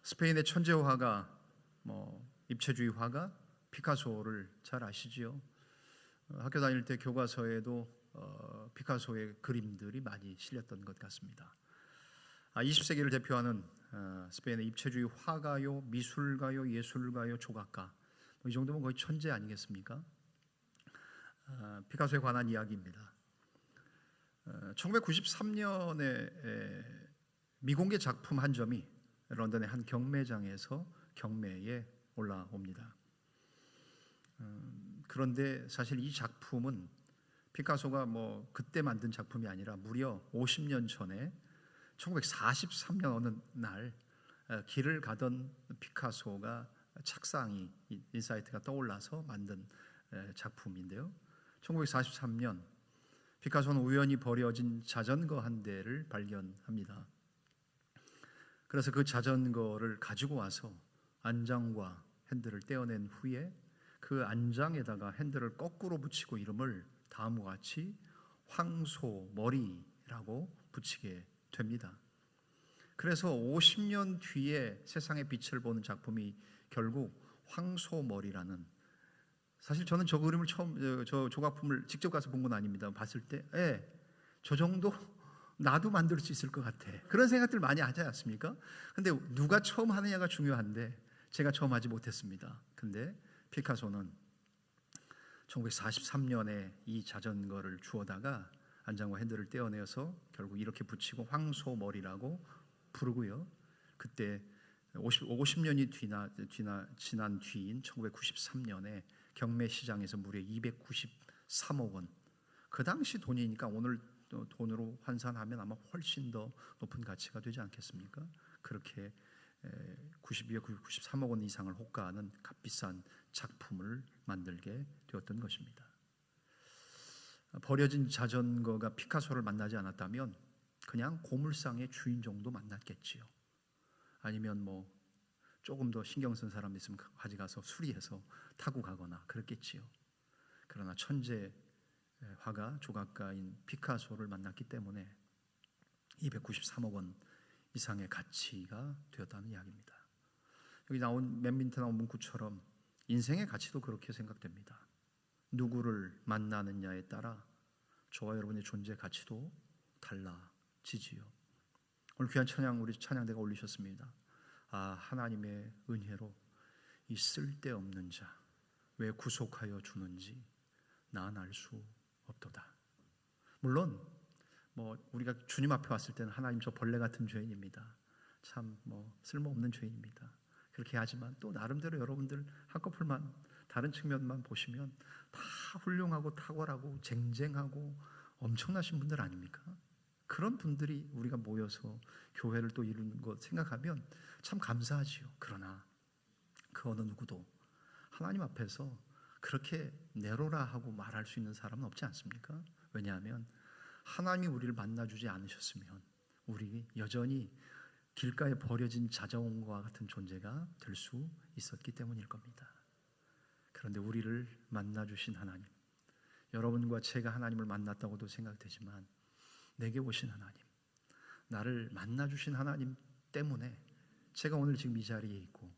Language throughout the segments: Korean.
스페인의 천재 화가 입체주의 화가 피카소를 잘 아시지요. 학교 다닐 때 교과서에도 피카소의 그림들이 많이 실렸던 것 같습니다. 20세기를 대표하는 스페인의 입체주의 화가요, 미술가요, 예술가요, 조각가, 이 정도면 거의 천재 아니겠습니까? 피카소에 관한 이야기입니다. 1993년에 미공개 작품 한 점이 런던의 한 경매장에서 경매에 올라옵니다. 그런데 사실 이 작품은 피카소가 그때 만든 작품이 아니라 무려 50년 전에 1943년 어느 날 길을 가던 피카소가 착상이 인사이트가 떠올라서 만든 작품인데요. 1943년 피카소는 우연히 버려진 자전거 한 대를 발견합니다. 그래서 그 자전거를 가지고 와서 안장과 핸들을 떼어낸 후에 그 안장에다가 핸들을 거꾸로 붙이고 이름을 다음과 같이 황소머리라고 붙이게 됩니다. 그래서 50년 뒤에 세상의 빛을 보는 작품이 결국 황소머리라는, 사실 저는 저 그림을 저 조각품을 직접 가서 본 건 아닙니다. 봤을 때 저 정도 나도 만들 수 있을 것 같아, 그런 생각들 많이 하지 않습니까? 근데 누가 처음 하느냐가 중요한데 제가 처음 하지 못했습니다. 근데 피카소는 1943년에 이 자전거를 주워다가 안장과 핸들을 떼어내서 결국 이렇게 붙이고 황소머리라고 부르고요. 그때 50년이 지난 뒤인 1993년에 경매 시장에서 무려 293억 원, 그 당시 돈이니까 오늘 돈으로 환산하면 아마 훨씬 더 높은 가치가 되지 않겠습니까? 그렇게 93억 원 이상을 호가하는 값비싼 작품을 만들게 되었던 것입니다. 버려진 자전거가 피카소를 만나지 않았다면 그냥 고물상의 주인 정도 만났겠지요. 아니면 조금 더 신경 쓴 사람 있으면 가져가서 수리해서 타고 가거나 그랬겠지요. 그러나 천재 화가 조각가인 피카소를 만났기 때문에 293억 원 이상의 가치가 되었다는 이야기입니다. 여기 맨 밑에 나온 문구처럼 인생의 가치도 그렇게 생각됩니다. 누구를 만나느냐에 따라 저와 여러분의 존재 가치도 달라지지요. 오늘 귀한 찬양 우리 찬양대가 올리셨습니다. 하나님의 은혜로 이 쓸데없는 자 왜 구속하여 주는지 난 알 수 없도다. 물론 우리가 주님 앞에 왔을 때는 하나님 저 벌레 같은 죄인입니다. 참 쓸모없는 죄인입니다. 그렇게 하지만 또 나름대로 여러분들 한꺼풀만 다른 측면만 보시면 다 훌륭하고 탁월하고 쟁쟁하고 엄청나신 분들 아닙니까? 그런 분들이 우리가 모여서 교회를 또 이루는 것 생각하면 참 감사하지요. 그러나 그 어느 누구도 하나님 앞에서 그렇게 내로라 하고 말할 수 있는 사람은 없지 않습니까? 왜냐하면 하나님이 우리를 만나주지 않으셨으면 우리 여전히 길가에 버려진 자전거와 같은 존재가 될 수 있었기 때문일 겁니다. 그런데 우리를 만나주신 하나님, 여러분과 제가 하나님을 만났다고도 생각되지만 내게 오신 하나님, 나를 만나주신 하나님 때문에 제가 오늘 지금 이 자리에 있고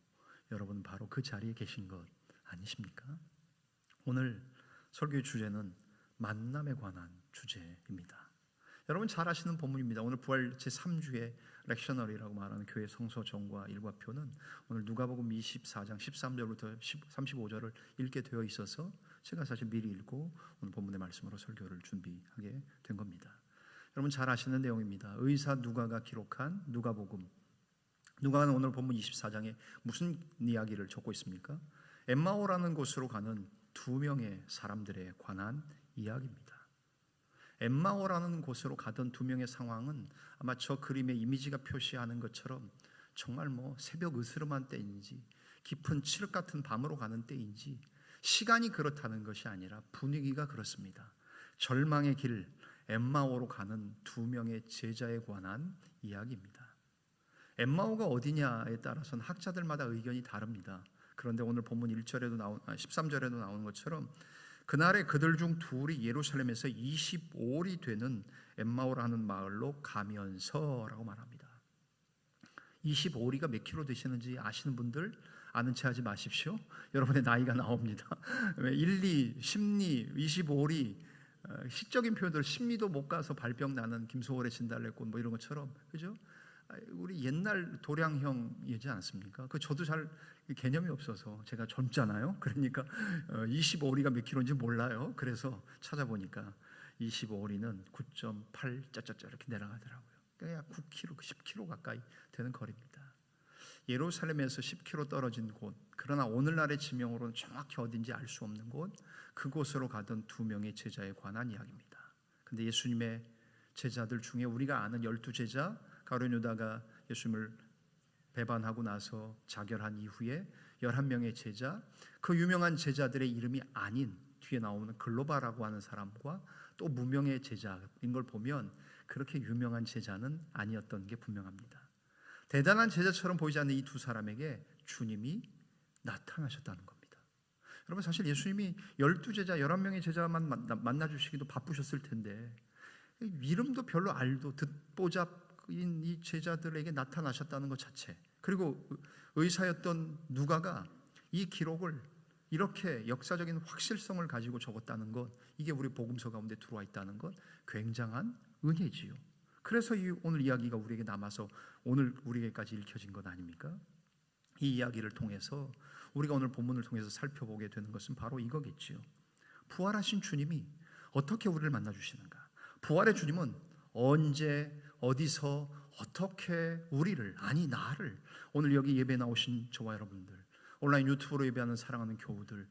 여러분 바로 그 자리에 계신 것 아니십니까? 오늘 설교의 주제는 만남에 관한 주제입니다. 여러분 잘 아시는 본문입니다. 오늘 부활 제3주의 렉셔너리라고 말하는 교회 성서 정과 일과표는 오늘 누가복음 24장 13절부터 35절을 읽게 되어 있어서 제가 사실 미리 읽고 오늘 본문의 말씀으로 설교를 준비하게 된 겁니다. 여러분 잘 아시는 내용입니다. 의사 누가가 기록한 누가복음, 누가는 오늘 본문 24장에 무슨 이야기를 적고 있습니까? 엠마오라는 곳으로 가는 두 명의 사람들에 관한 이야기입니다. 엠마오라는 곳으로 가던 두 명의 상황은 아마 저 그림의 이미지가 표시하는 것처럼 정말 새벽 으스름한 때인지 깊은 칠흑 같은 밤으로 가는 때인지 시간이 그렇다는 것이 아니라 분위기가 그렇습니다. 절망의 길 엠마오로 가는 두 명의 제자에 관한 이야기입니다. 엠마오가 어디냐에 따라서는 학자들마다 의견이 다릅니다. 그런데 오늘 본문 13절에도 나오는 것처럼 그날에 그들 중 둘이 예루살렘에서 25里되는 엠마오라는 마을로 가면서라고 말합니다. 25리가 몇 킬로 되시는지 아시는 분들 아는 체 하지 마십시오. 여러분의 나이가 나옵니다. 1리, 10리, 25리, 시적인 표현들 10리도 못 가서 발병 나는 김소월의 진달래꽃 뭐 이런 것처럼, 그죠? 우리 옛날 도량형이지 않습니까? 그 저도 잘 개념이 없어서, 제가 젊잖아요. 그러니까 25리가 몇 킬로인지 몰라요. 그래서 찾아보니까 25리는 9.8 짜짜짜 이렇게 내려가더라고요. 그러니까 9km, 10km 가까이 되는 거리입니다. 예루살렘에서 10km 떨어진 곳, 그러나 오늘날의 지명으로는 정확히 어딘지 알 수 없는 곳, 그곳으로 가던 두 명의 제자에 관한 이야기입니다. 근데 예수님의 제자들 중에 우리가 아는 12제자, 가룟 유다가 예수님을 배반하고 나서 자결한 이후에 11명의 제자, 그 유명한 제자들의 이름이 아닌 뒤에 나오는 글로바라고 하는 사람과 또 무명의 제자인 걸 보면 그렇게 유명한 제자는 아니었던 게 분명합니다. 대단한 제자처럼 보이지 않는 이 두 사람에게 주님이 나타나셨다는 겁니다. 여러분, 사실 예수님이 12제자, 11명의 제자만 만나주시기도 바쁘셨을 텐데 이름도 별로 알도 듣보잡인 이 제자들에게 나타나셨다는 것 자체, 그리고 의사였던 누가가 이 기록을 이렇게 역사적인 확실성을 가지고 적었다는 것, 이게 우리 복음서 가운데 들어와 있다는 것, 굉장한 은혜지요. 그래서 오늘 이야기가 우리에게 남아서 오늘 우리에게까지 읽혀진 것 아닙니까? 이 이야기를 통해서 우리가 오늘 본문을 통해서 살펴보게 되는 것은 바로 이거겠지요. 부활하신 주님이 어떻게 우리를 만나주시는가? 부활의 주님은 언제, 어디서, 어떻게 우리를, 아니 나를, 오늘 여기 예배 나오신 저와 여러분들, 온라인 유튜브로 예배하는 사랑하는 교우들,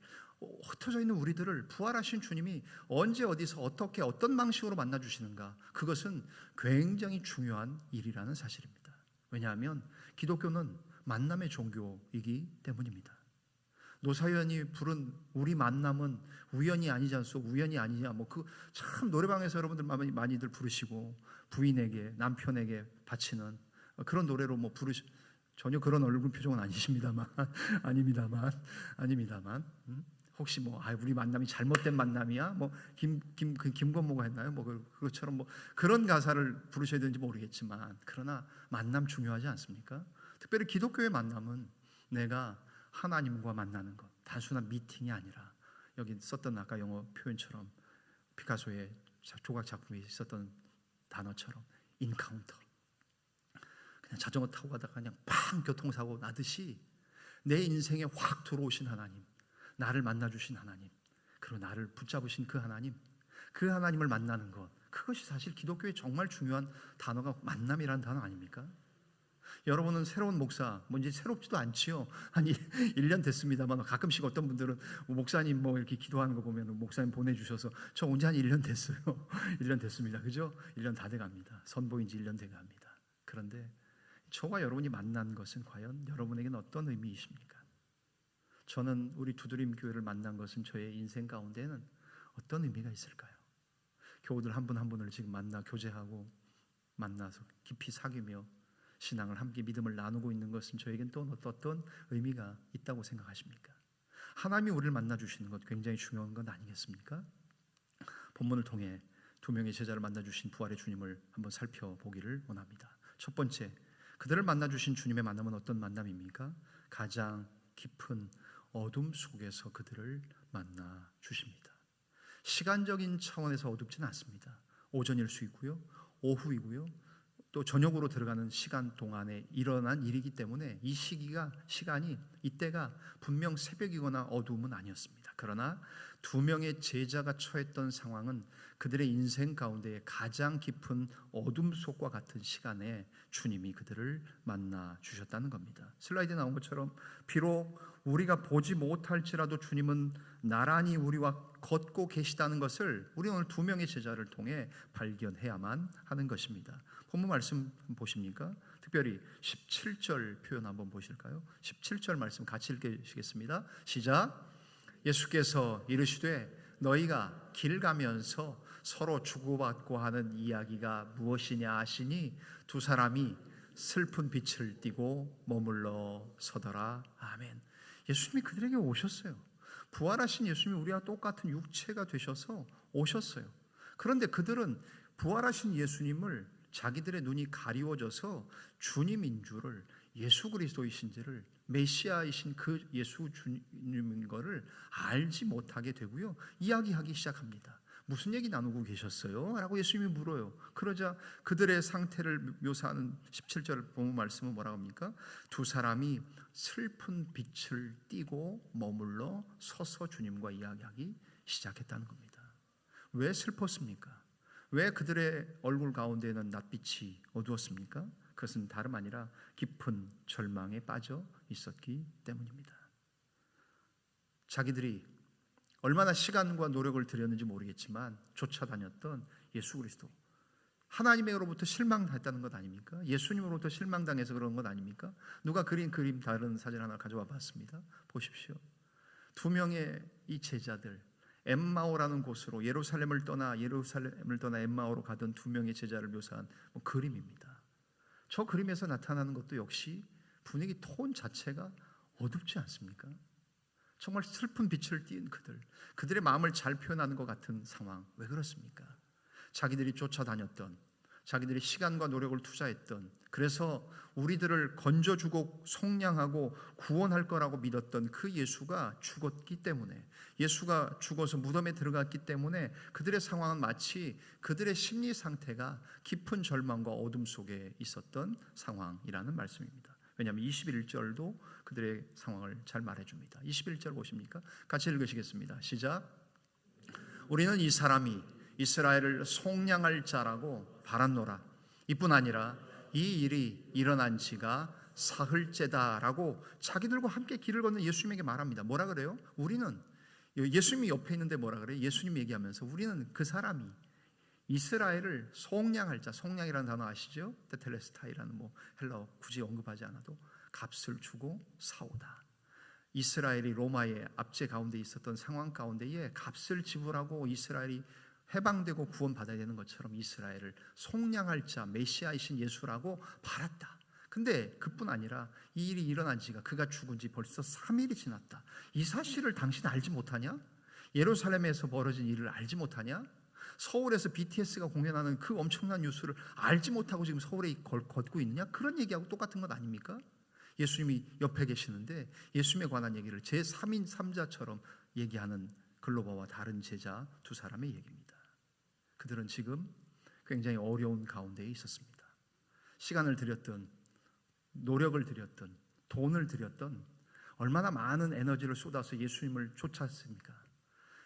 흩어져 있는 우리들을 부활하신 주님이 언제, 어디서, 어떻게, 어떤 방식으로 만나주시는가, 그것은 굉장히 중요한 일이라는 사실입니다. 왜냐하면 기독교는 만남의 종교이기 때문입니다. 노사연이 부른 우리 만남은 우연이 아니지 않소, 우연이 아니냐, 뭐 그 참 노래방에서 여러분들 많이들 부르시고 부인에게, 남편에게 바치는 그런 노래로 뭐 전혀 그런 얼굴 표정은 아니십니다만 아닙니다만 혹시 뭐 우리 만남이 잘못된 만남이야, 뭐 김건모가 했나요? 뭐 그것처럼 뭐 그런 가사를 부르셔야 되는지 모르겠지만, 그러나 만남 중요하지 않습니까? 특별히 기독교의 만남은 내가 하나님과 만나는 것, 단순한 미팅이 아니라 여기 썼던 아까 영어 표현처럼 피카소의 조각 작품에 있었던 단어처럼 인카운터, 그냥 자전거 타고 가다가 그냥 팡 교통사고 나듯이 내 인생에 확 들어오신 하나님, 나를 만나주신 하나님, 그리고 나를 붙잡으신 그 하나님, 그 하나님을 만나는 것, 그것이 사실 기독교의 정말 중요한 단어가 만남이라는 단어 아닙니까? 여러분은 새로운 목사, 뭔지 새롭지도 않지요. 한 1년 됐습니다만 가끔씩 어떤 분들은 목사님 뭐 이렇게 기도하는 거 보면 목사님 보내주셔서 저 온 지 한 1년 됐어요. 1년 됐습니다. 그죠? 1년 다 돼갑니다. 선보인 지 1년 돼갑니다. 그런데 저와 여러분이 만난 것은 과연 여러분에게는 어떤 의미이십니까? 저는 우리 두드림 교회를 만난 것은 저의 인생 가운데는 어떤 의미가 있을까요? 교우들 한 분 한 분을 지금 만나 교제하고 만나서 깊이 사귀며 신앙을 함께 믿음을 나누고 있는 것은 저에겐 또 어떤 의미가 있다고 생각하십니까? 하나님이 우리를 만나주시는 것 굉장히 중요한 건 아니겠습니까? 본문을 통해 두 명의 제자를 만나주신 부활의 주님을 한번 살펴보기를 원합니다. 첫 번째, 그들을 만나주신 주님의 만남은 어떤 만남입니까? 가장 깊은 어둠 속에서 그들을 만나주십니다. 시간적인 차원에서 어둡지는 않습니다. 오전일 수 있고요, 오후이고요, 또 저녁으로 들어가는 시간 동안에 일어난 일이기 때문에 이 시간이 이때가 분명 새벽이거나 어두움은 아니었습니다. 그러나 두 명의 제자가 처했던 상황은 그들의 인생 가운데 가장 깊은 어둠 속과 같은 시간에 주님이 그들을 만나 주셨다는 겁니다. 슬라이드에 나온 것처럼 비록 우리가 보지 못할지라도 주님은 나란히 우리와 걷고 계시다는 것을 우리 오늘 두 명의 제자를 통해 발견해야만 하는 것입니다. 본문 말씀 보십니까? 특별히 17절 표현 한번 보실까요? 17절 말씀 같이 읽으시겠습니다. 시작. 예수께서 이르시되 너희가 길 가면서 서로 주고받고 하는 이야기가 무엇이냐 하시니 두 사람이 슬픈 빛을 띠고 머물러 서더라. 아멘. 예수님이 그들에게 오셨어요. 부활하신 예수님이 우리와 똑같은 육체가 되셔서 오셨어요. 그런데 그들은 부활하신 예수님을 자기들의 눈이 가리워져서 주님인 줄을 예수 그리스도이신지를, 메시아이신 그 예수 주님인 것을 알지 못하게 되고요, 이야기하기 시작합니다. 무슨 얘기 나누고 계셨어요? 라고 예수님이 물어요. 그러자 그들의 상태를 묘사하는 17절 본문 말씀은 뭐라고 합니까? 두 사람이 슬픈 빛을 띠고 머물러 서서 주님과 이야기하기 시작했다는 겁니다. 왜 슬펐습니까? 왜 그들의 얼굴 가운데는 낯빛이 어두웠습니까? 그것은 다름 아니라 깊은 절망에 빠져 있었기 때문입니다. 자기들이 얼마나 시간과 노력을 들였는지 모르겠지만 쫓아다녔던 예수 그리스도, 하나님으로부터 실망했다는 것 아닙니까? 예수님으로부터 실망당해서 그런 것 아닙니까? 누가 그린 그림, 다른 사진 하나 가져와 봤습니다. 보십시오. 두 명의 이 제자들, 엠마오라는 곳으로 예루살렘을 떠나 엠마오로 가던 두 명의 제자를 묘사한 그림입니다. 저 그림에서 나타나는 것도 역시 분위기 톤 자체가 어둡지 않습니까? 정말 슬픈 빛을 띤 그들의 마음을 잘 표현하는 것 같은 상황. 왜 그렇습니까? 자기들이 쫓아다녔던, 자기들이 시간과 노력을 투자했던, 그래서 우리들을 건져주고 속량하고 구원할 거라고 믿었던 그 예수가 죽었기 때문에, 예수가 죽어서 무덤에 들어갔기 때문에 그들의 상황은 마치 그들의 심리 상태가 깊은 절망과 어둠 속에 있었던 상황이라는 말씀입니다. 왜냐하면 21절도 그들의 상황을 잘 말해줍니다. 21절 보십니까? 같이 읽으시겠습니다. 시작. 우리는 이 사람이 이스라엘을 속량할 자라고 바랐노라. 이뿐 아니라 이 일이 일어난 지가 사흘째다라고 자기들과 함께 길을 걷는 예수님에게 말합니다. 뭐라 그래요? 우리는, 예수님이 옆에 있는데 뭐라 그래요? 예수님 얘기하면서 우리는 그 사람이 이스라엘을 속량할 자, 속량이라는 단어 아시죠? 테텔레스타이라는 헬라어 굳이 언급하지 않아도 값을 주고 사오다. 이스라엘이 로마의 압제 가운데 있었던 상황 가운데에 값을 지불하고 이스라엘이 해방되고 구원받아야 되는 것처럼 이스라엘을 속량할 자, 메시아이신 예수라고 바랐다. 근데 그뿐 아니라 이 일이 일어난 지가, 그가 죽은 지 벌써 3일이 지났다. 이 사실을 당신 알지 못하냐? 예루살렘에서 벌어진 일을 알지 못하냐? 서울에서 BTS가 공연하는 그 엄청난 뉴스를 알지 못하고 지금 서울에 걷고 있느냐? 그런 얘기하고 똑같은 것 아닙니까? 예수님이 옆에 계시는데 예수님에 관한 얘기를 제3인 3자처럼 얘기하는 글로바와 다른 제자 두 사람의 얘기입니다. 그들은 지금 굉장히 어려운 가운데에 있었습니다. 시간을 들였던, 노력을 들였던, 돈을 들였던, 얼마나 많은 에너지를 쏟아서 예수님을 쫓았습니까?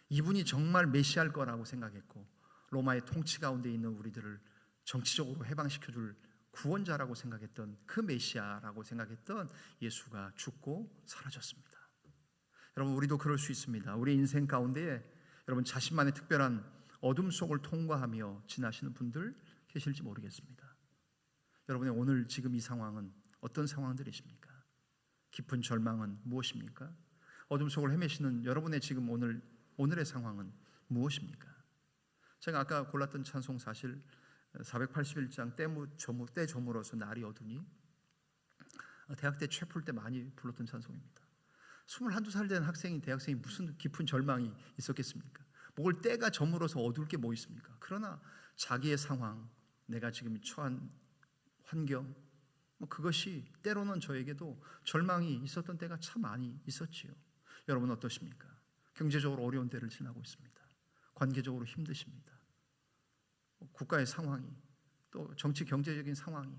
이분이 정말 메시아일 거라고 생각했고, 로마의 통치 가운데 있는 우리들을 정치적으로 해방시켜줄 구원자라고 생각했던, 그 메시아라고 생각했던 예수가 죽고 사라졌습니다. 여러분, 우리도 그럴 수 있습니다. 우리 인생 가운데에 여러분 자신만의 특별한 어둠 속을 통과하며 지나시는 분들 계실지 모르겠습니다. 여러분의 오늘 지금 이 상황은 어떤 상황들이십니까? 깊은 절망은 무엇입니까? 어둠 속을 헤매시는 여러분의 지금 오늘의 상황은 무엇입니까? 제가 아까 골랐던 찬송 사실 481장 때 저물어서 날이 어두니, 대학 때 채플 때 많이 불렀던 찬송입니다. 21~22살 된 학생이, 대학생이 무슨 깊은 절망이 있었겠습니까? 뭘 때가 저물어서 어두울 게 뭐 있습니까? 그러나 자기의 상황, 내가 지금 처한 환경, 그것이 때로는 저에게도 절망이 있었던 때가 참 많이 있었지요. 여러분 어떠십니까? 경제적으로 어려운 때를 지나고 있습니다. 관계적으로 힘드십니다. 국가의 상황이, 또 정치 경제적인 상황이,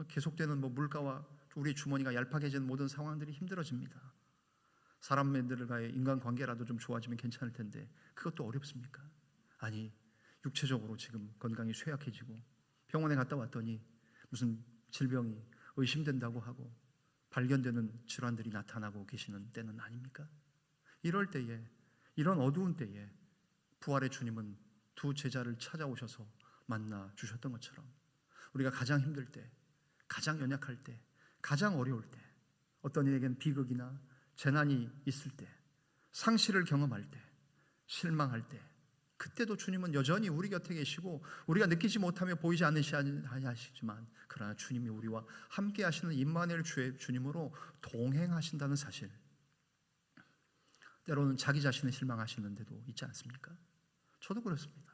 계속되는 물가와 우리 주머니가 얄팍해지는 모든 상황들이 힘들어집니다. 사람들과의 인간관계라도 좀 좋아지면 괜찮을 텐데 그것도 어렵습니까? 아니, 육체적으로 지금 건강이 쇠약해지고 병원에 갔다 왔더니 무슨 질병이 의심된다고 하고 발견되는 질환들이 나타나고 계시는 때는 아닙니까? 이럴 때에, 이런 어두운 때에 부활의 주님은 두 제자를 찾아오셔서 만나 주셨던 것처럼 우리가 가장 힘들 때, 가장 연약할 때, 가장 어려울 때, 어떤 이에겐 비극이나 재난이 있을 때, 상실을 경험할 때, 실망할 때, 그때도 주님은 여전히 우리 곁에 계시고 우리가 느끼지 못하며 보이지 않으시지만 그러나 주님이 우리와 함께 하시는 임마누엘 주의 주님으로 동행하신다는 사실, 때로는 자기 자신을 실망하시는 데도 있지 않습니까? 저도 그렇습니다.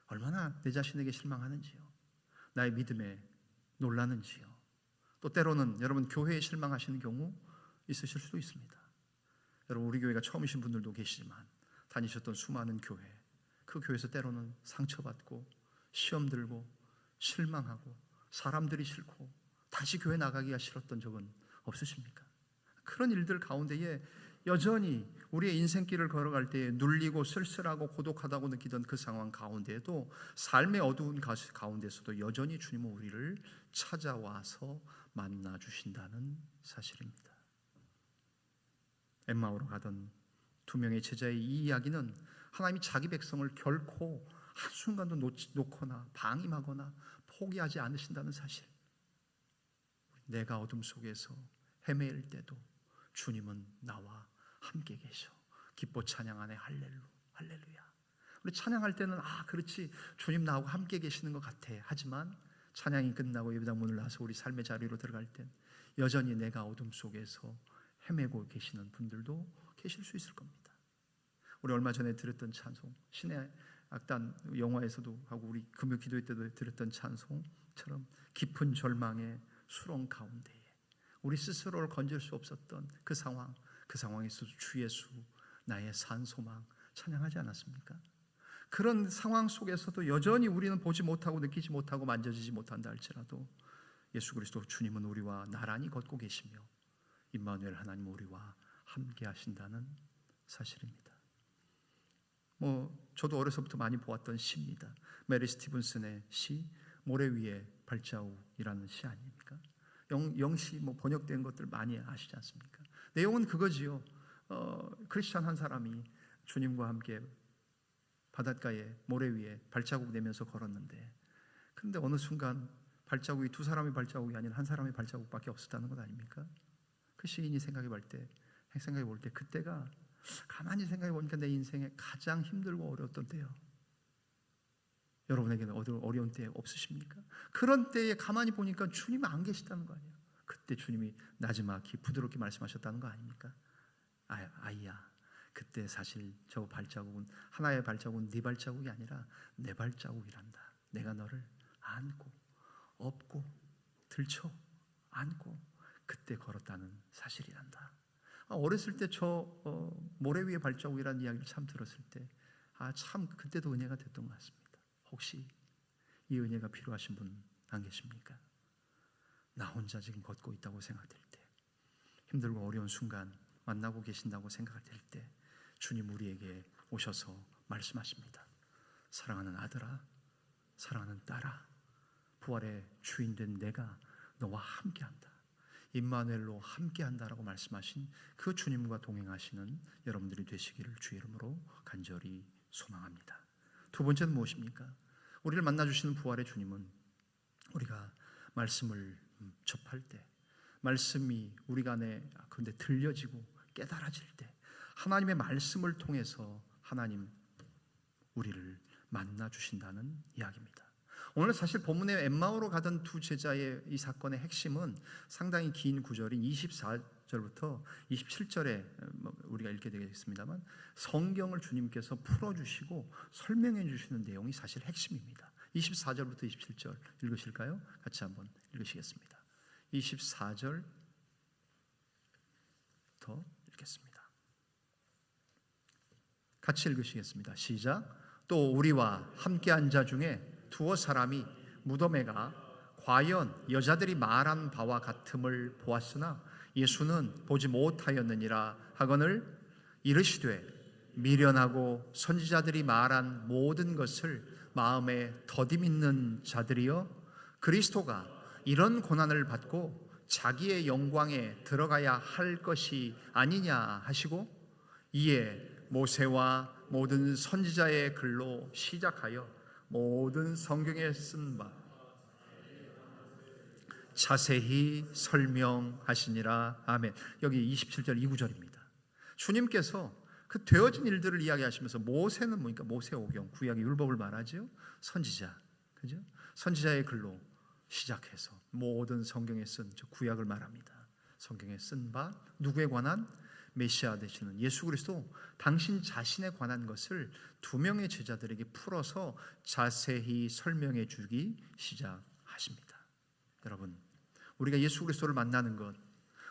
얼마나 내 자신에게 실망하는지요, 나의 믿음에 놀라는지요, 또 때로는 여러분 교회에 실망하시는 경우 있으실 수도 있습니다. 여러분 우리 교회가 처음이신 분들도 계시지만 다니셨던 수많은 교회, 그 교회에서 때로는 상처받고 시험 들고 실망하고 사람들이 싫고 다시 교회 나가기가 싫었던 적은 없으십니까? 그런 일들 가운데에 여전히 우리의 인생길을 걸어갈 때 눌리고 쓸쓸하고 고독하다고 느끼던 그 상황 가운데에도 삶의 어두운 가운데서도 여전히 주님은 우리를 찾아와서 만나 주신다는 사실입니다. 엠마오로 가던 두 명의 제자의 이 이야기는 하나님이 자기 백성을 결코 한순간도 놓거나 방임하거나 포기하지 않으신다는 사실. 내가 어둠 속에서 헤매일 때도 주님은 나와 함께 계셔. 기뻐 찬양하네. 할렐루야. 우리 찬양할 때는 그렇지, 주님 나하고 함께 계시는 것 같아. 하지만 찬양이 끝나고 예배당 문을 나서 우리 삶의 자리로 들어갈 땐 여전히 내가 어둠 속에서 헤매고 계시는 분들도 계실 수 있을 겁니다. 우리 얼마 전에 들었던 찬송, 신의 악단 영화에서도 하고 우리 금요 기도회 때도 들었던 찬송처럼 깊은 절망의 수렁 가운데에 우리 스스로를 건질 수 없었던 그 상황에서도 주 예수 나의 산 소망 찬양하지 않았습니까? 그런 상황 속에서도 여전히 우리는 보지 못하고 느끼지 못하고 만져지지 못한다 할지라도 예수 그리스도 주님은 우리와 나란히 걷고 계시며 임마누엘 하나님 우리와 함께 하신다는 사실입니다. 저도 어려서부터 많이 보았던 시입니다. 메리 스티븐슨의 시 모래 위에 발자국이라는 시 아닙니까? 영시 번역된 것들 많이 아시지 않습니까? 내용은 그거지요. 크리스찬 한 사람이 주님과 함께 바닷가에 모래 위에 발자국 내면서 걸었는데, 그런데 어느 순간 발자국이 두 사람의 발자국이 아닌 한 사람의 발자국밖에 없었다는 것 아닙니까? 그 시인이 생각해 볼 때 그때가 가만히 생각해 보니까 내 인생에 가장 힘들고 어려웠던 때요. 여러분에게는 어려운 때 없으십니까? 그런 때에 가만히 보니까 주님이 안 계시다는 거 아니에요. 그때 주님이 나지막히 부드럽게 말씀하셨다는 거 아닙니까? 아이야, 그때 사실 저 발자국은, 하나의 발자국은 네 발자국이 아니라 내 발자국이란다. 내가 너를 안고 업고 들쳐 안고 그때 걸었다는 사실이란다. 어렸을 때 저 모래 위에 발자국이라는 이야기를 참 들었을 때 참 그때도 은혜가 됐던 것 같습니다. 혹시 이 은혜가 필요하신 분 안 계십니까? 나 혼자 지금 걷고 있다고 생각될 때, 힘들고 어려운 순간 만나고 계신다고 생각될 때 주님 우리에게 오셔서 말씀하십니다. 사랑하는 아들아, 사랑하는 딸아, 부활의 주인 된 내가 너와 함께한다. 임마누엘로 함께한다라고 말씀하신 그 주님과 동행하시는 여러분들이 되시기를 주 이름으로 간절히 소망합니다. 두 번째는 무엇입니까? 우리를 만나주시는 부활의 주님은 우리가 말씀을 접할 때, 말씀이 우리가 안에 그런데 들려지고 깨달아질 때 하나님의 말씀을 통해서 하나님 우리를 만나주신다는 이야기입니다. 오늘 사실 본문의 엠마오로 가던 두 제자의 이 사건의 핵심은 상당히 긴 구절인 24절부터 27절에 우리가 읽게 되겠습니다만, 성경을 주님께서 풀어주시고 설명해 주시는 내용이 사실 핵심입니다. 24절부터 27절 읽으실까요? 같이 한번 읽으시겠습니다. 24절부터 읽겠습니다. 같이 읽으시겠습니다. 시작. 또 우리와 함께한 자 중에 두어 사람이 무덤에 가 과연 여자들이 말한 바와 같음을 보았으나 예수는 보지 못하였느니라 하거늘 이르시되 미련하고 선지자들이 말한 모든 것을 마음에 더디 믿는 자들이여, 그리스도가 이런 고난을 받고 자기의 영광에 들어가야 할 것이 아니냐 하시고, 이에 모세와 모든 선지자의 글로 시작하여 모든 성경에 쓴 바 자세히 설명하시니라. 아멘. 여기 27절 2구절입니다. 주님께서 그 되어진 일들을 이야기하시면서, 모세는 뭐니까 모세오경, 구약의 율법을 말하죠. 선지자, 그죠? 선지자의 글로 시작해서 모든 성경에 쓴 저 구약을 말합니다. 성경에 쓴 바 누구에 관한? 메시아 되시는 예수 그리스도 당신 자신에 관한 것을 두 명의 제자들에게 풀어서 자세히 설명해 주기 시작하십니다. 여러분, 우리가 예수 그리스도를 만나는 것,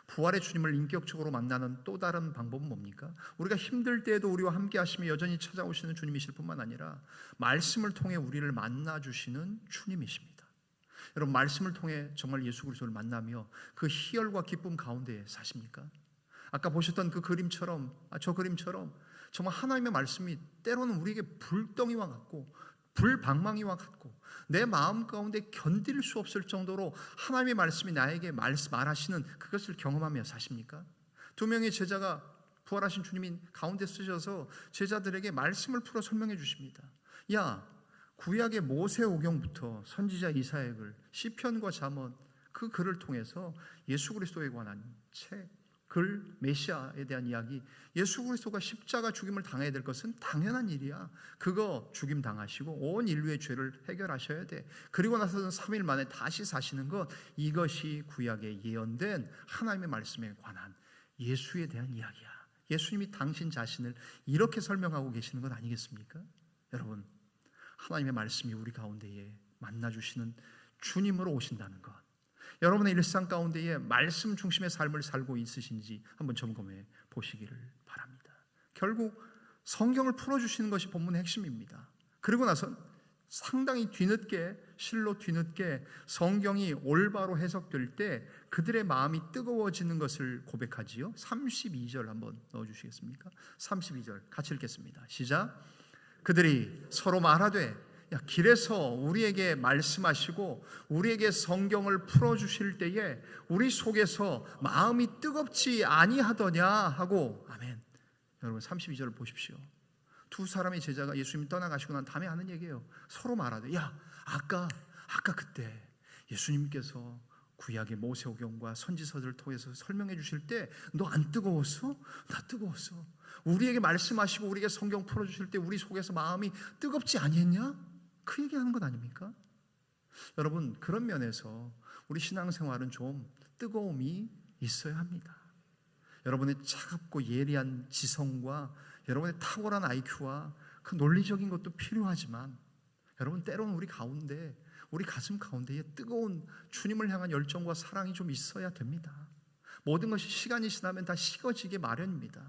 부활의 주님을 인격적으로 만나는 또 다른 방법은 뭡니까? 우리가 힘들 때에도 우리와 함께 하시며 여전히 찾아오시는 주님이실 뿐만 아니라 말씀을 통해 우리를 만나주시는 주님이십니다. 여러분, 말씀을 통해 정말 예수 그리스도를 만나며 그 희열과 기쁨 가운데 사십니까? 아까 보셨던 그 그림처럼, 저 그림처럼 정말 하나님의 말씀이 때로는 우리에게 불덩이와 같고 불방망이와 같고 내 마음 가운데 견딜 수 없을 정도로 하나님의 말씀이 나에게 말하시는 그것을 경험하며 사십니까? 두 명의 제자가 부활하신 주님이 가운데 쓰셔서 제자들에게 말씀을 풀어 설명해 주십니다. 야, 구약의 모세오경부터 선지자 이사야의 글, 시편과 잠언, 그 글을 통해서 예수 그리스도에 관한 책, 글, 메시아에 대한 이야기, 예수 그리스도가 십자가 죽임을 당해야 될 것은 당연한 일이야. 그거 죽임 당하시고 온 인류의 죄를 해결하셔야 돼. 그리고 나서는 3일 만에 다시 사시는 것, 이것이 구약에 예언된 하나님의 말씀에 관한 예수에 대한 이야기야. 예수님이 당신 자신을 이렇게 설명하고 계시는 것 아니겠습니까? 여러분, 하나님의 말씀이 우리 가운데에 만나주시는 주님으로 오신다는 것, 여러분의 일상 가운데에 말씀 중심의 삶을 살고 있으신지 한번 점검해 보시기를 바랍니다. 결국 성경을 풀어주시는 것이 본문의 핵심입니다. 그리고 나서 상당히 실로 뒤늦게 성경이 올바로 해석될 때 그들의 마음이 뜨거워지는 것을 고백하지요. 32절 한번 넣어주시겠습니까? 32절 같이 읽겠습니다. 시작. 그들이 서로 말하되 길에서 우리에게 말씀하시고 우리에게 성경을 풀어주실 때에 우리 속에서 마음이 뜨겁지 아니하더냐 하고. 아멘. 여러분, 32절을 보십시오. 두 사람의 제자가 예수님이 떠나가시고 난 다음에 하는 얘기예요. 서로 말하되, 야, 아까 그때 예수님께서 구약의 모세오경과 선지서들을 통해서 설명해 주실 때 너 안 뜨거웠어? 나 뜨거웠어. 우리에게 말씀하시고 우리에게 성경 풀어주실 때 우리 속에서 마음이 뜨겁지 아니했냐? 그 얘기하는 것 아닙니까? 여러분, 그런 면에서 우리 신앙생활은 좀 뜨거움이 있어야 합니다. 여러분의 차갑고 예리한 지성과 여러분의 탁월한 IQ와 그 논리적인 것도 필요하지만 여러분, 때로는 우리 가운데, 우리 가슴 가운데에 뜨거운 주님을 향한 열정과 사랑이 좀 있어야 됩니다. 모든 것이 시간이 지나면 다 식어지게 마련입니다.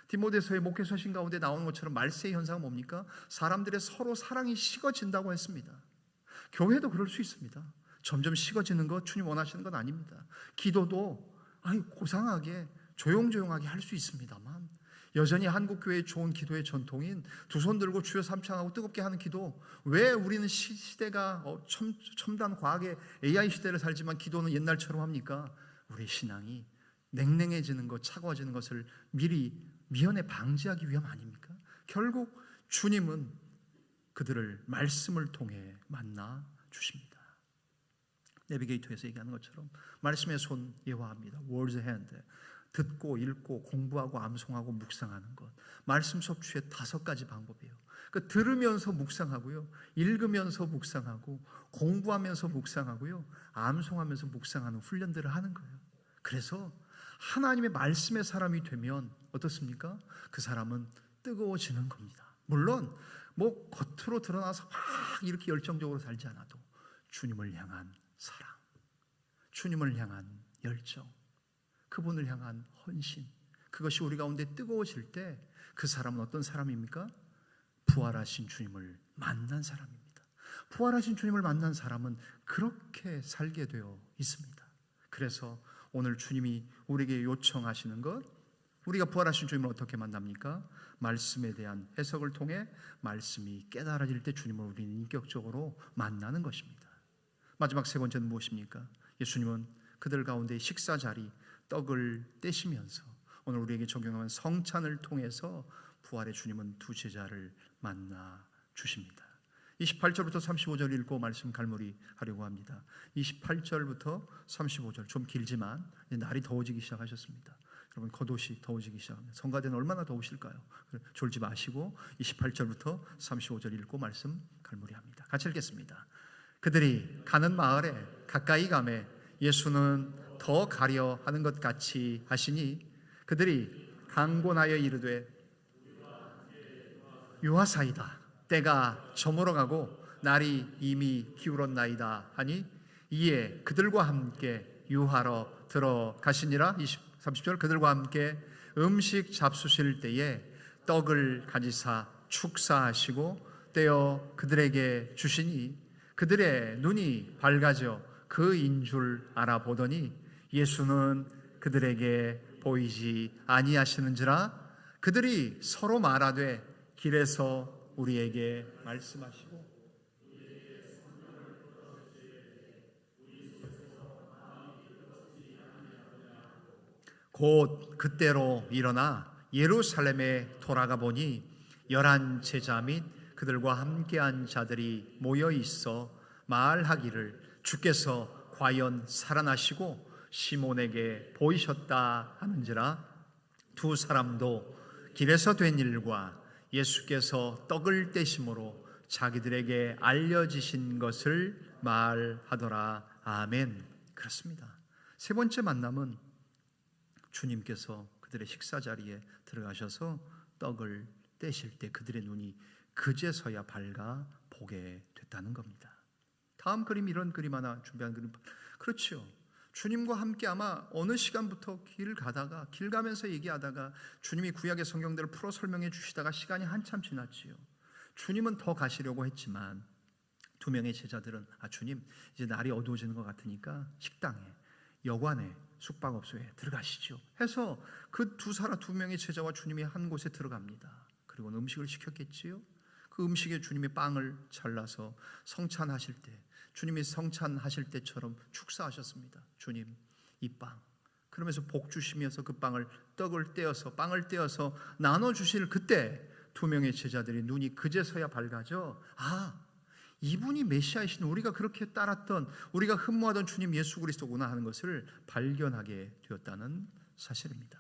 디모데서의 목회 서신 가운데 나오는 것처럼 말세의 현상은 뭡니까? 사람들의 서로 사랑이 식어진다고 했습니다. 교회도 그럴 수 있습니다. 점점 식어지는 것 주님 원하시는 건 아닙니다. 기도도 고상하게 조용조용하게 할 수 있습니다만 여전히 한국교회의 좋은 기도의 전통인 두 손 들고 주여 삼창하고 뜨겁게 하는 기도, 왜 우리는 시대가 첨단 과학의 AI 시대를 살지만 기도는 옛날처럼 합니까? 우리 신앙이 냉랭해지는 것, 차가워지는 것을 미리 미연에 방지하기 위함 아닙니까? 결국 주님은 그들을 말씀을 통해 만나 주십니다. 내비게이터에서 얘기하는 것처럼 말씀의 손 예화합니다. Word's hand. 듣고 읽고 공부하고 암송하고 묵상하는 것, 말씀 섭취의 5가지 방법이에요. 그러니까 들으면서 묵상하고요, 읽으면서 묵상하고 공부하면서 묵상하고요, 암송하면서 묵상하는 훈련들을 하는 거예요. 그래서 하나님의 말씀의 사람이 되면 어떻습니까? 그 사람은 뜨거워지는 겁니다. 물론 겉으로 드러나서 막 이렇게 열정적으로 살지 않아도 주님을 향한 사랑, 주님을 향한 열정, 그분을 향한 헌신, 그것이 우리 가운데 뜨거워질 때 그 사람은 어떤 사람입니까? 부활하신 주님을 만난 사람입니다. 부활하신 주님을 만난 사람은 그렇게 살게 되어 있습니다. 그래서 오늘 주님이 우리에게 요청하시는 것, 우리가 부활하신 주님을 어떻게 만납니까? 말씀에 대한 해석을 통해 말씀이 깨달아질 때 주님을 우리는 인격적으로 만나는 것입니다. 마지막 세 번째는 무엇입니까? 예수님은 그들 가운데 식사 자리, 떡을 떼시면서 오늘 우리에게 적용하는 성찬을 통해서 부활의 주님은 두 제자를 만나 주십니다. 28절부터 35절 읽고 말씀 갈무리하려고 합니다. 28절부터 35절 좀 길지만 날이 더워지기 시작하셨습니다. 여러분, 겉옷이 더워지기 시작합니다. 성가대는 얼마나 더우실까요? 졸지 마시고 28절부터 35절 읽고 말씀 갈무리합니다. 같이 읽겠습니다. 그들이 가는 마을에 가까이 가매 예수는 더 가려 하는 것 같이 하시니 그들이 강권하여 이르되 유하사이다. 때가 저물어 가고 날이 이미 기울었나이다 하니 이에 그들과 함께 유하러 들어가시니라. 30절 그들과 함께 음식 잡수실 때에 떡을 가지사 축사하시고 떼어 그들에게 주시니 그들의 눈이 밝아져 그인 줄 알아보더니 예수는 그들에게 보이지 아니하시는지라. 그들이 서로 말하되 길에서 우리에게 말씀하시고 곧 그때로 일어나 예루살렘에 돌아가 보니 11 제자 및 그들과 함께한 자들이 모여 있어 말하기를 주께서 과연 살아나시고 시몬에게 보이셨다 하는지라. 두 사람도 길에서 된 일과 예수께서 떡을 떼심으로 자기들에게 알려지신 것을 말하더라. 아멘. 그렇습니다. 세 번째 만남은 주님께서 그들의 식사 자리에 들어가셔서 떡을 떼실 때 그들의 눈이 그제서야 밝아 보게 됐다는 겁니다. 다음 그림, 이런 그림 하나 준비한 그림. 그렇죠. 주님과 함께 아마 어느 시간부터 길 가면서 얘기하다가 주님이 구약의 성경들을 풀어 설명해 주시다가 시간이 한참 지났지요. 주님은 더 가시려고 했지만 두 명의 제자들은 주님 이제 날이 어두워지는 것 같으니까 식당에, 여관에, 숙박업소에 들어가시죠 해서 그 두 명의 제자와 주님이 한 곳에 들어갑니다. 그리고 음식을 시켰겠지요. 그 음식에 주님이 빵을 잘라서 성찬하실 때, 주님이 성찬하실 때처럼 축사하셨습니다. 주님, 이 빵. 그러면서 복 주시면서 그 떡을 떼어서 나눠 주실 그때 두 명의 제자들이 눈이 그제서야 밝아져 이분이 메시아이신, 우리가 그렇게 따랐던, 우리가 흠모하던 주님 예수 그리스도구나 하는 것을 발견하게 되었다는 사실입니다.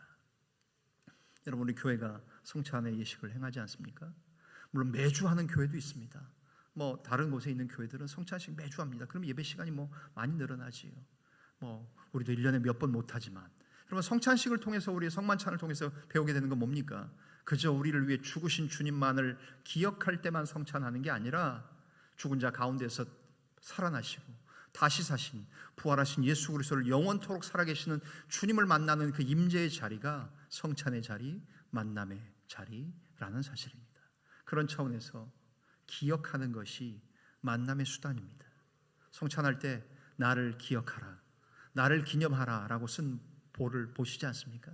여러분, 우리 교회가 성찬의 예식을 행하지 않습니까? 물론 매주 하는 교회도 있습니다. 다른 곳에 있는 교회들은 성찬식 매주 합니다. 그럼 예배 시간이 많이 늘어나지요. 우리도 1년에 몇 번 못하지만, 여러분, 성찬식을 통해서, 우리 성만찬을 통해서 배우게 되는 건 뭡니까? 그저 우리를 위해 죽으신 주님만을 기억할 때만 성찬하는 게 아니라 죽은 자 가운데서 살아나시고 다시 사신, 부활하신 예수 그리스도를 영원토록 살아계시는 주님을 만나는 그 임재의 자리가 성찬의 자리, 만남의 자리라는 사실입니다. 그런 차원에서 기억하는 것이 만남의 수단입니다. 성찬할 때 나를 기억하라, 나를 기념하라 라고 쓴 볼을 보시지 않습니까?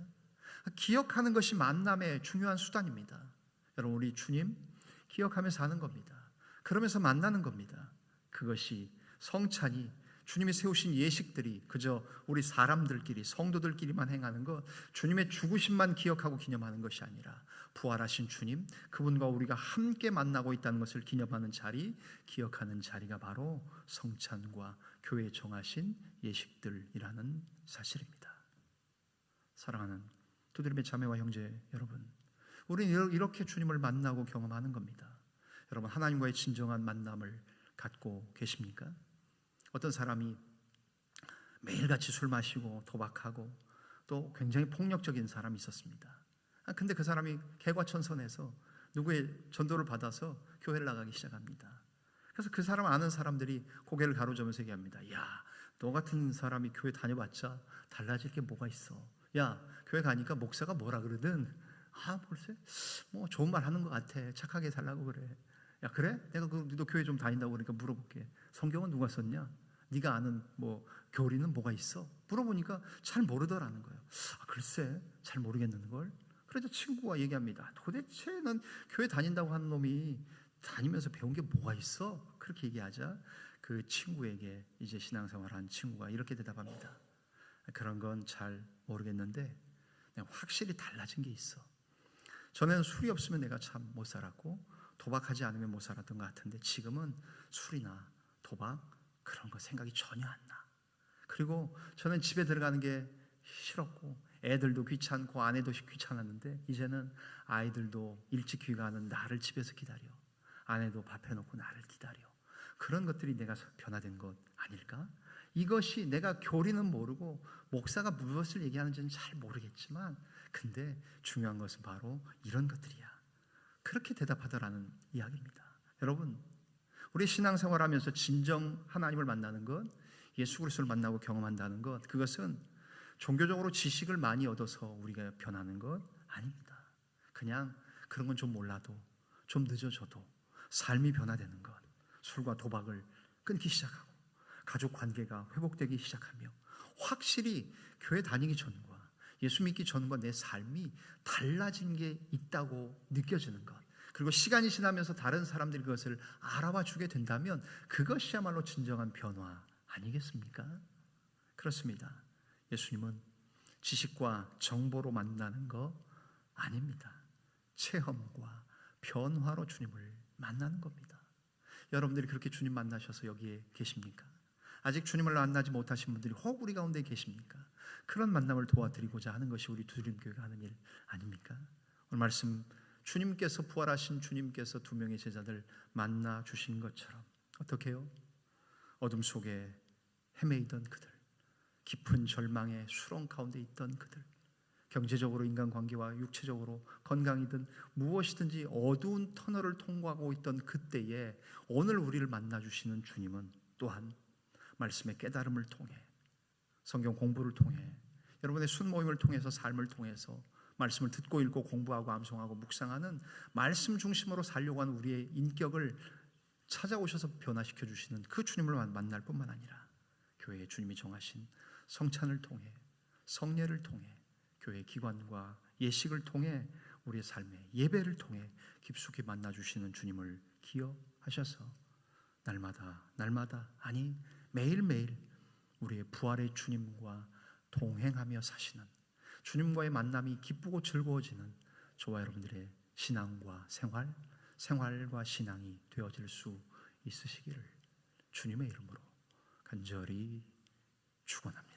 기억하는 것이 만남의 중요한 수단입니다. 여러분, 우리 주님 기억하며 사는 겁니다. 그러면서 만나는 겁니다. 그것이 성찬이, 주님이 세우신 예식들이 그저 우리 사람들끼리, 성도들끼리만 행하는 것, 주님의 죽으심만 기억하고 기념하는 것이 아니라 부활하신 주님, 그분과 우리가 함께 만나고 있다는 것을 기념하는 자리, 기억하는 자리가 바로 성찬과 교회에 정하신 예식들이라는 사실입니다. 사랑하는 두드림의 자매와 형제 여러분, 우리는 이렇게 주님을 만나고 경험하는 겁니다. 여러분, 하나님과의 진정한 만남을 갖고 계십니까? 어떤 사람이 매일같이 술 마시고 도박하고 또 굉장히 폭력적인 사람이 있었습니다. 근데 그 사람이 개과천선해서 누구의 전도를 받아서 교회를 나가기 시작합니다. 그래서 그 사람 아는 사람들이 고개를 가로저면서 얘기합니다. 야, 너 같은 사람이 교회 다녀봤자 달라질 게 뭐가 있어? 야, 교회 가니까 목사가 뭐라 그러든 글쎄 좋은 말 하는 것 같아. 착하게 살라고 그래. 야, 그래? 내가 너 교회 좀 다닌다고 그러니까 물어볼게. 성경은 누가 썼냐? 네가 아는 교리는 뭐가 있어? 물어보니까 잘 모르더라는 거예요. 글쎄 잘 모르겠는걸. 그래서 친구가 얘기합니다. 도대체 넌 교회 다닌다고 하는 놈이 다니면서 배운 게 뭐가 있어? 그렇게 얘기하자 그 친구에게, 이제 신앙생활한 친구가 이렇게 대답합니다. 그런 건 잘 모르겠는데 그냥 확실히 달라진 게 있어. 전에는 술이 없으면 내가 참 못 살았고 도박하지 않으면 못 살았던 것 같은데 지금은 술이나 도박 그런 거 생각이 전혀 안 나. 그리고 저는 집에 들어가는 게 싫었고 애들도 귀찮고 아내도 귀찮았는데 이제는 아이들도 일찍 귀가하는 나를 집에서 기다려. 아내도 밥 해놓고 나를 기다려. 그런 것들이 내가 변화된 것 아닐까? 이것이, 내가 교리는 모르고 목사가 무엇을 얘기하는지는 잘 모르겠지만 근데 중요한 것은 바로 이런 것들이야. 그렇게 대답하더라는 이야기입니다. 여러분, 우리 신앙생활하면서 진정 하나님을 만나는 것, 예수 그리스도를 만나고 경험한다는 것, 그것은 종교적으로 지식을 많이 얻어서 우리가 변하는 것 아닙니다. 그냥 그런 건 좀 몰라도, 좀 늦어져도 삶이 변화되는 것, 술과 도박을 끊기 시작하고 가족 관계가 회복되기 시작하며 확실히 교회 다니기 전과 예수 믿기 전과 내 삶이 달라진 게 있다고 느껴지는 것, 그리고 시간이 지나면서 다른 사람들이 그것을 알아봐 주게 된다면 그것이야말로 진정한 변화 아니겠습니까? 그렇습니다. 예수님은 지식과 정보로 만나는 거 아닙니다. 체험과 변화로 주님을 만나는 겁니다. 여러분들이 그렇게 주님 만나셔서 여기에 계십니까? 아직 주님을 만나지 못하신 분들이 혹 우리 가운데 계십니까? 그런 만남을 도와드리고자 하는 것이 우리 두림교회가 하는 일 아닙니까? 오늘 말씀, 주님께서 부활하신 주님께서 두 명의 제자들 만나 주신 것처럼 어떻게 해요? 어둠 속에 헤매이던 그들, 깊은 절망의 수렁 가운데 있던 그들, 경제적으로 인간관계와 육체적으로 건강이든 무엇이든지 어두운 터널을 통과하고 있던 그때에 오늘 우리를 만나주시는 주님은 또한 말씀의 깨달음을 통해, 성경 공부를 통해, 여러분의 순모임을 통해서, 삶을 통해서 말씀을 듣고 읽고 공부하고 암송하고 묵상하는 말씀 중심으로 살려고 하는 우리의 인격을 찾아오셔서 변화시켜 주시는 그 주님을 만날 뿐만 아니라 교회의 주님이 정하신 성찬을 통해, 성례를 통해, 교회 기관과 예식을 통해, 우리의 삶의 예배를 통해 깊숙이 만나주시는 주님을 기억하셔서 날마다 아니 매일매일 우리의 부활의 주님과 동행하며 사시는, 주님과의 만남이 기쁘고 즐거워지는 저와 여러분들의 신앙과 생활과 신앙이 되어질 수 있으시기를 주님의 이름으로 간절히 축원합니다.